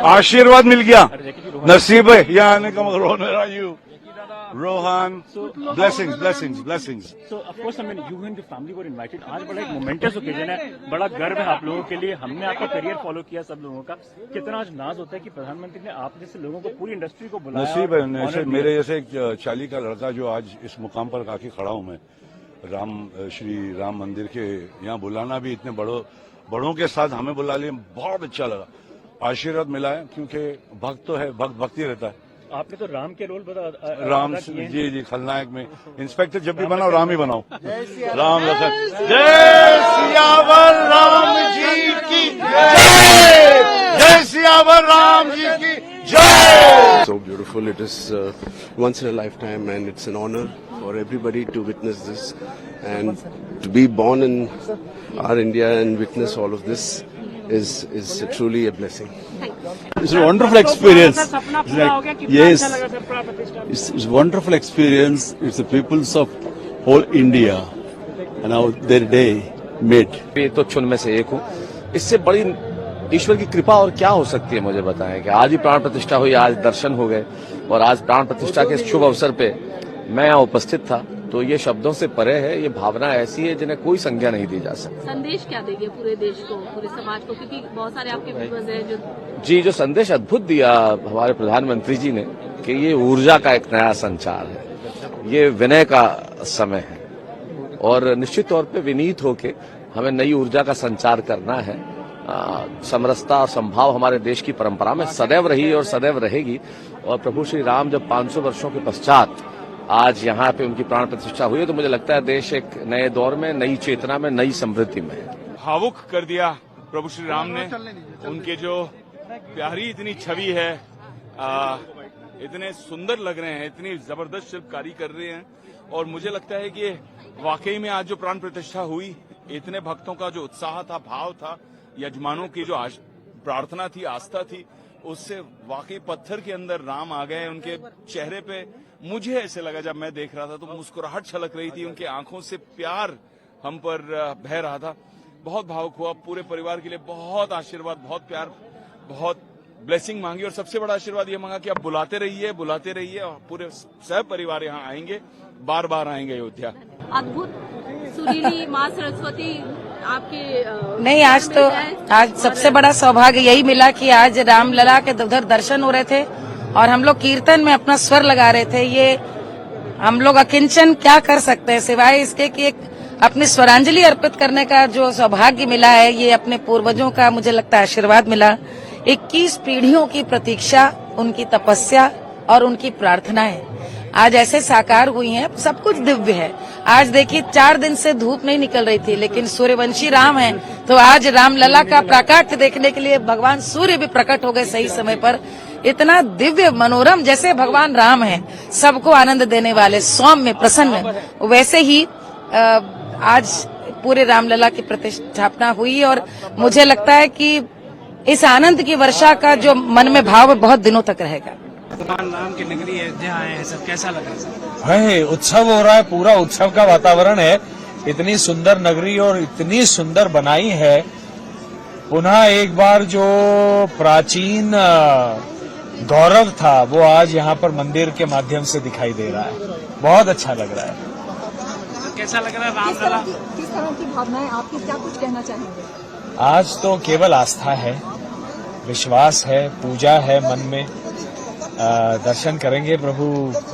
आशीर्वाद मिल गया, नसीब है यहाँ आने का। मगर Rohan, blessings, blessings, blessings. So of course, I mean, you and the family were invited. आज बड़ा एक momentous occasion है, बड़ा गर्व है आप लोगों के लिए। हमने आपका करियर फॉलो किया सब लोगों का। कितना आज नाज होता है कि प्रधानमंत्री ने आप जैसे लोगों को, पूरी इंडस्ट्री को बुलाया। नसीब है ऐसे मेरे जैसे एक 40 का लड़का जो आज इस मुकाम पर आके खड़ा हूं मैं, श्री राम मंदिर के यहाँ बुलाना भी इतने बड़ों के साथ हमें बुला लिया, बहुत अच्छा लगा। आशीर्वाद मिला है क्योंकि भक्त तो है, भक्ति रहता है। आपने तो राम के रोल राम जी खलनायक में। इंस्पेक्टर जब भी बनाओ राम ही बनाओ। राम लखन जय सियावर राम जी की जय, जय सियावर राम जी की जय। So beautiful. It is once in a lifetime, and it's an honor for everybody to witness this, and to be born in our India and witness all of this is truly a blessing. It's a wonderful experience. It's a wonderful experience. It's the peoples of whole India and how their day made. ये तो चुन में से एक हूँ। इससे बड़ी ईश्वर की कृपा और क्या हो सकती है, मुझे बताएं कि आज ही प्राण प्रतिष्ठा हुई, आज दर्शन हो गए, और आज प्राण प्रतिष्ठा के शुभ अवसर पे मैं यहाँ उपस्थित था। तो ये शब्दों से परे है, ये भावना ऐसी है जिन्हें कोई संज्ञा नहीं दी जा सकती। संदेश क्या देंगे पूरे देश को, पूरे समाज को, क्योंकि बहुत सारे आपके व्यूअर्स हैं जो संदेश अद्भुत दिया हमारे प्रधानमंत्री जी ने कि ये ऊर्जा का एक नया संचार है, ये विनय का समय है, और निश्चित तौर पे विनीत होके हमें नई ऊर्जा का संचार करना है। समरसता और संभाव हमारे देश की परंपरा में सदैव रही और सदैव रहेगी, और प्रभु श्री राम जब 500 वर्षों के पश्चात आज यहाँ पे उनकी प्राण प्रतिष्ठा हुई है, तो मुझे लगता है देश एक नए दौर में, नई चेतना में, नई समृद्धि में है। भावुक कर दिया प्रभु श्री राम ने। उनके जो प्यारी इतनी छवि है, इतने सुंदर लग रहे हैं, इतनी जबरदस्त शिल्पकारी कर रहे हैं, और मुझे लगता है कि वाकई में आज जो प्राण प्रतिष्ठा हुई, इतने भक्तों का जो उत्साह था, भाव था, यजमानों की जो प्रार्थना थी, आस्था थी, उससे वाकई पत्थर के अंदर राम आ गए। उनके चेहरे पे मुझे ऐसे लगा, जब मैं देख रहा था तो मुस्कुराहट छलक रही थी, उनकी आंखों से प्यार हम पर बह रहा था। बहुत भावुक हुआ। पूरे परिवार के लिए बहुत आशीर्वाद, बहुत प्यार, बहुत ब्लेसिंग मांगी, और सबसे बड़ा आशीर्वाद ये मांगा कि आप बुलाते रहिए, और पूरे सह परिवार यहाँ आएंगे, बार बार आएंगे अयोध्या। अद्भुत सुरीली माँ सरस्वती आपके नहीं, आज सबसे बड़ा सौभाग्य यही मिला कि आज रामलला के उधर दर्शन हो रहे थे, और हम लोग कीर्तन में अपना स्वर लगा रहे थे। ये हम लोग अकिंचन क्या कर सकते हैं सिवाय इसके कि एक अपनी स्वरांजलि अर्पित करने का जो सौभाग्य मिला है, ये अपने पूर्वजों का मुझे लगता है आशीर्वाद मिला। 21 पीढ़ियों की प्रतीक्षा, उनकी तपस्या और उनकी प्रार्थनाएं आज ऐसे साकार हुई हैं। सब कुछ दिव्य है। आज देखिए 4 दिन से धूप नहीं निकल रही थी, लेकिन सूर्यवंशी राम है, तो आज रामलला का प्राकट्य देखने के लिए भगवान सूर्य भी प्रकट हो गए सही समय पर। इतना दिव्य मनोरम, जैसे भगवान राम हैं, सबको आनंद देने वाले, सौम्य, प्रसन्न, वैसे ही आज पूरे रामलला की प्रतिष्ठापना हुई, और मुझे लगता है कि इस आनंद की वर्षा का जो मन में भाव बहुत दिनों तक रहेगा। भगवान राम की नगरी अयोध्या आए हैं सर, कैसा लगा सर? है, उत्सव हो रहा है, पूरा उत्सव का वातावरण है। इतनी सुंदर नगरी और इतनी सुंदर बनाई है। पुनः एक बार जो प्राचीन गौरव था वो आज यहाँ पर मंदिर के माध्यम से दिखाई दे रहा है। बहुत अच्छा लग रहा है। कैसा लग रहा है रामलला? किस तरह की भावनाएं आपकी, क्या कुछ कहना चाहेंगे? आज तो केवल आस्था है, विश्वास है, पूजा है मन में। दर्शन करेंगे प्रभु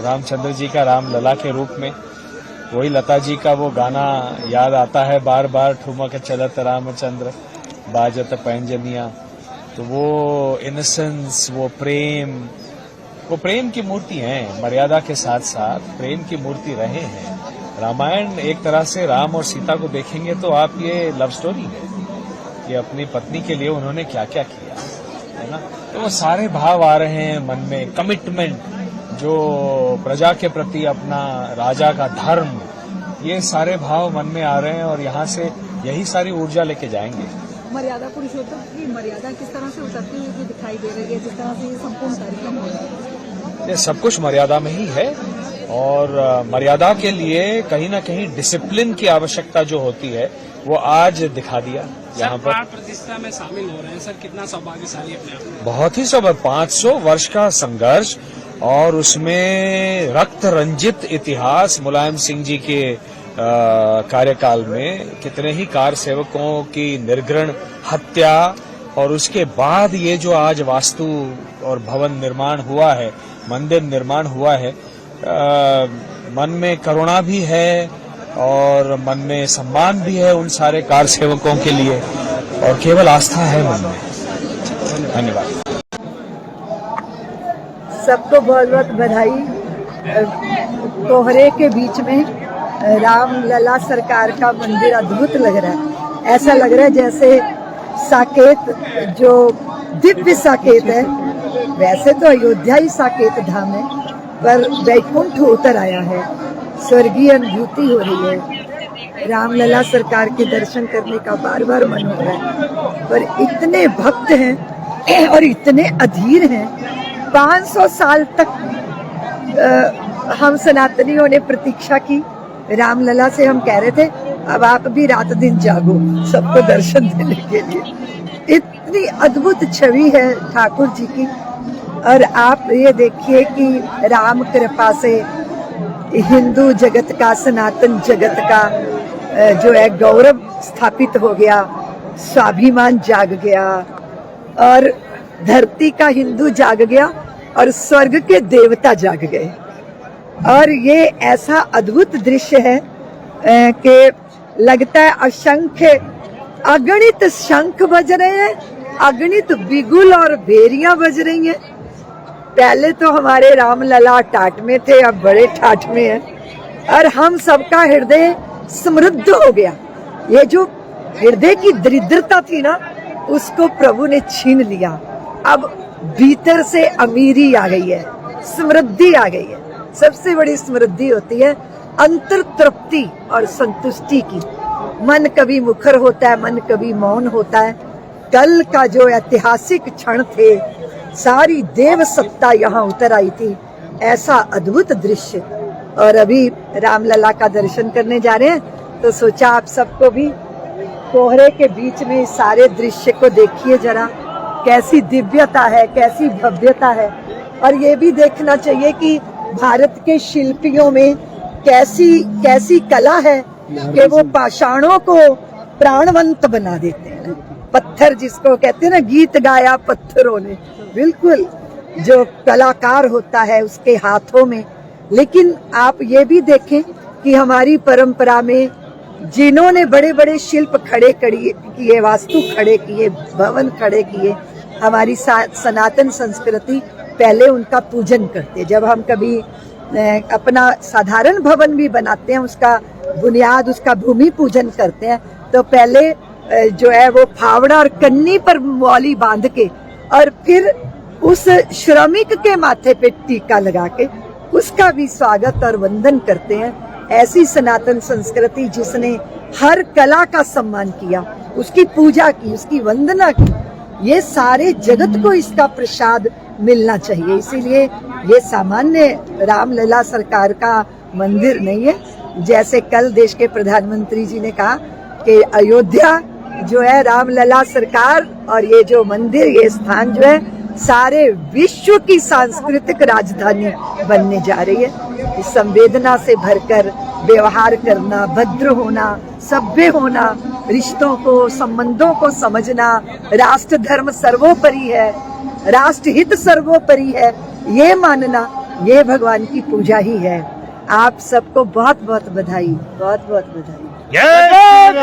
रामचंद्र जी का रामलला के रूप में। वही लता जी का वो गाना याद आता है बार बार, ठुमक चलत रामचंद्र बाजत पैंजनिया। तो वो इनोसेंस, वो प्रेम की मूर्ति है। मर्यादा के साथ साथ प्रेम की मूर्ति रहे हैं। रामायण एक तरह से राम और सीता को देखेंगे तो आप ये लव स्टोरी है कि अपनी पत्नी के लिए उन्होंने क्या क्या किया, है ना। तो वो सारे भाव आ रहे हैं मन में। कमिटमेंट, जो प्रजा के प्रति अपना, राजा का धर्म, ये सारे भाव मन में आ रहे हैं, और यहाँ से यही सारी ऊर्जा लेके जाएंगे। मर्यादा पुरुषोत्तम की मर्यादा किस तरह से उतरती हुई दिखाई दे रही है, जिस तरह से ये संपूर्ण कार्यक्रम हो रहा है? सब कुछ मर्यादा में ही है, और मर्यादा के लिए कहीं ना कहीं डिसिप्लिन की आवश्यकता जो होती है वो आज दिखा दिया यहाँ सर पर। प्राण प्रतिष्ठा में शामिल हो रहे हैं सर, कितना सौभाग्यशाली अपने आप में। बहुत ही सब 500 वर्ष का संघर्ष और उसमें रक्त रंजित इतिहास मुलायम सिंह जी के कार्यकाल में कितने ही कार सेवकों की निर्घृण हत्या, और उसके बाद ये जो आज वास्तु और भवन निर्माण हुआ है, मंदिर निर्माण हुआ है, मन में करुणा भी है और मन में सम्मान भी है उन सारे कार सेवकों के लिए, और केवल आस्था है मन में। धन्यवाद। सबको बहुत बहुत बधाई। कोहरे के बीच में राम लला सरकार का मंदिर अद्भुत लग रहा है। ऐसा लग रहा है जैसे साकेत, जो दिव्य साकेत है, वैसे तो अयोध्या ही साकेत धाम है, पर वैकुंठ उतर आया है, स्वर्गीय अनुभूति हो रही है। रामलला सरकार के दर्शन करने का बार बार मन हो रहा है, पर इतने भक्त हैं और इतने अधीर हैं। 500 साल तक हम सनातनियों ने प्रतीक्षा की। रामलला से हम कह रहे थे अब आप भी रात दिन जागो सबको दर्शन देने के लिए। इतनी अद्भुत छवि है ठाकुर जी की। और आप ये देखिए कि राम कृपा से हिंदू जगत का, सनातन जगत का जो है गौरव स्थापित हो गया, स्वाभिमान जाग गया, और धरती का हिंदू जाग गया और स्वर्ग के देवता जाग गए। और ये ऐसा अद्भुत दृश्य है कि लगता है असंख्य अगणित शंख बज रहे हैं, अगणित बिगुल और भेरियां बज रही हैं। पहले तो हमारे रामलला टाट में थे, अब बड़े ठाठ में हैं, और हम सबका हृदय समृद्ध हो गया। ये जो हृदय की दरिद्रता थी ना, उसको प्रभु ने छीन लिया। अब भीतर से अमीरी आ गई है, समृद्धि आ गई है। सबसे बड़ी समृद्धि होती है अंतर तृप्ति और संतुष्टि की। मन कभी मुखर होता है, मन कभी मौन होता है। कल का जो ऐतिहासिक क्षण थे, सारी देव सत्ता यहाँ उतर आई थी, ऐसा अद्भुत दृश्य। और अभी रामलला का दर्शन करने जा रहे हैं, तो सोचा आप सबको भी कोहरे के बीच में इस सारे दृश्य को देखिए जरा, कैसी दिव्यता है, कैसी भव्यता है। और ये भी देखना चाहिए कि भारत के शिल्पियों में कैसी कला है कि वो पाषाणों को प्राणवंत बना देते हैं। पत्थर जिसको कहते हैं ना, गीत गाया पत्थरों ने, बिल्कुल जो कलाकार होता है उसके हाथों में। लेकिन आप ये भी देखें कि हमारी परंपरा में जिन्होंने बड़े बड़े शिल्प खड़े किए, वास्तु खड़े किए, भवन खड़े किए, हमारी सनातन संस्कृति पहले उनका पूजन करते। जब हम कभी अपना साधारण भवन भी बनाते हैं, उसका बुनियाद, उसका भूमि पूजन करते हैं, तो पहले जो है वो फावड़ा और कन्नी पर मौली बांध के, और फिर उस श्रमिक के माथे पे टीका लगा के उसका भी स्वागत और वंदन करते हैं। ऐसी सनातन संस्कृति जिसने हर कला का सम्मान किया, उसकी पूजा की, उसकी वंदना की, ये सारे जगत को इसका प्रसाद मिलना चाहिए। इसीलिए ये सामान्य रामलला सरकार का मंदिर नहीं है। जैसे कल देश के प्रधानमंत्री जी ने कहा कि अयोध्या जो है रामलला सरकार, और ये जो मंदिर, ये स्थान जो है सारे विश्व की सांस्कृतिक राजधानी बनने जा रही है। इस संवेदना से भरकर व्यवहार करना, भद्र होना, सभ्य होना, रिश्तों को, संबंधों को समझना, राष्ट्र धर्म सर्वोपरि है, राष्ट्र हित सर्वोपरि है, ये मानना, ये भगवान की पूजा ही है। आप सबको बहुत बहुत बधाई, बहुत बहुत बधाई।